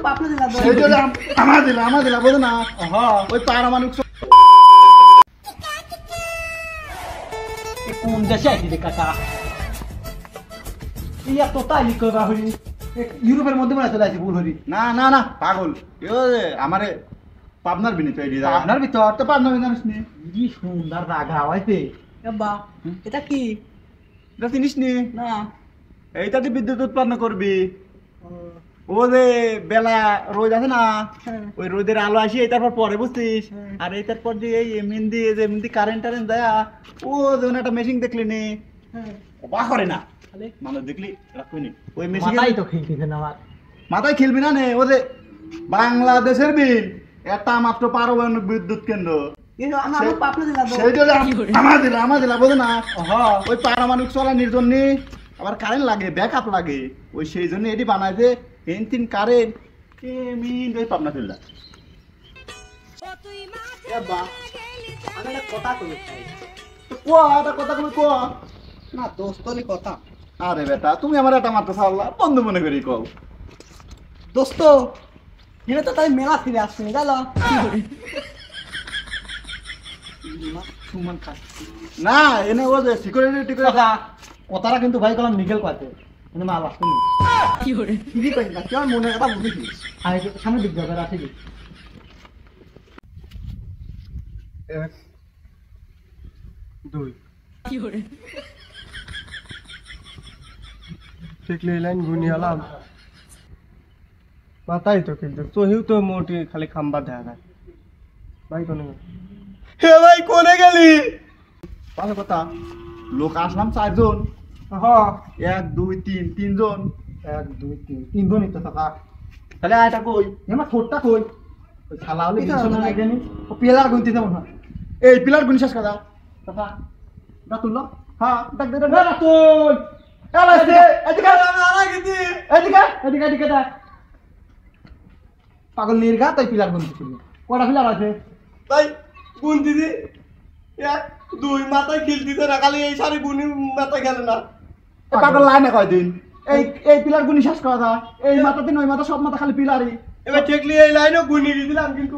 পাপনা দিলা তো সেই জন্য আমার দিলা বুঝো না হ্যাঁ ওই পারমাণবিক কোন দেশে আইছি রে কাকা ইয়া তো তাই কইবা হই ইউরোপের মধ্যে মনে চলে আসি ভুল হরি না না না পাগল এও আমারে পাবনার বিনিত এই দিদা আপনার ভিতর তো পাবনা জানিস নি কি সুন্দর রাগা হইছে বাবা এটা কি এটা চিনিস নি না এইটাতে বিদ্যুৎ উৎপন্ন করবি ও যে বেলা রোদ আছে না ওই রোদের আলো আসি তারপর পরে বুঝছিস আর এই তারপর যে এই মেহেন্দি যে মেহেন্দি কারেন্ট টারেন্ট দেয়া ও যেমন একটা মেশিন দেখলি নি অবাক করে না মানে দেখলি রাখবি ওই মেশিন মাথায় তো খেলতেছে না আমার মাথায় খেলবি না নে ও যে বাংলাদেশের বিল একটা মাত্র পারমাণবিক বিদ্যুৎ কেন্দ্র আমার পাপনা দিলা তো সেই জন্য আমার দিলা বুঝো না ওই পারমাণবিক চলানির জন্য আবার কারেন্ট লাগে ব্যাকআপ লাগে ওই সেই জন্য এটি বানাইছে তিন কারেন্ট মিনিট ওই পাবনা ফেললা আমি একটা কথা কই কথা তুমি কোয়া না দোস্তলি কথা আরে বেটা তুমি আমার একটা মাত্র সাল্লা বন্ধু মনে করি কও দোস্ত এনে তো তাই মেলা ফিরে আসছে গেল সুমন খান না এনে ও যে সিকিউরিটি কথা কথাটা কিন্তু ভাই কলাম নিকেল পাতে মানে মাল আসছে কি করে কি কই না কেমন মনে কথা বুঝিস আরে সামনে দিক যাবে রাখি দি এক দুই কি করে দেখলে লাইন গুনিয়ালাম মাথায় তো কিন্তু তোহিও তো মোটি খালি খাম্বা দেখা যায় ভাই কোনে হে ভাই কোনে গেলি ভালো কথা লোক আসলাম 4 জন হ্যাঁ 1 2 3 3 জন 1 2 3 তিন জন তো টাকা তাহলে আয়টা কই এমা ছোটটা কই ওই শালা হলে কিছু না জানি ও পেলার গুনতে যাব না এই পিলার গুনি শেষ কথা টাকা না তুললো হ্যাঁ ডাক দে না তুই এদিকে এদিকে এদিকে এদিকে এদিকে দেখ পাগল নির্গা তাই পিলার গুনতে ছিল কটা পিলার আছে ভাই গুন দিদি এক দুই মাথায় খিল দিতে না খালি এই সারি গুনি মাথায় গেল না পাগল লাইনে কয়দিন এই পিলার গুনি শেষ কথা এই মাথা দিন ওই মাথা সব মাথা খালি পিলারই এবার দেখলি এই লাইনও গুনি দিলাম কিন্তু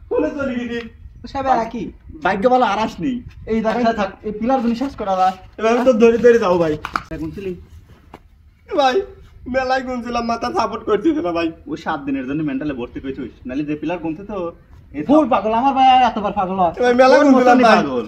কোনে চলে গেছি সবে কি ভাগ্য ভালো আরাস নেই এই জায়গায় থাক এই পিলার গুনি শেষ করা দা এবার তো ধরে ধরে যাও ভাই গুনছিলি ভাই মেলায় গুনছিলাম মাথা সাপোর্ট করছিস না ভাই ও 7 দিনের জন্য মেন্টালে ভর্তি কইছিস নালে যে পিলার গুনতে তো ভুল পাগল আমার ভাই এতবার পাগল হয় এবার মেলা গুনছিলাম ভাই পাগল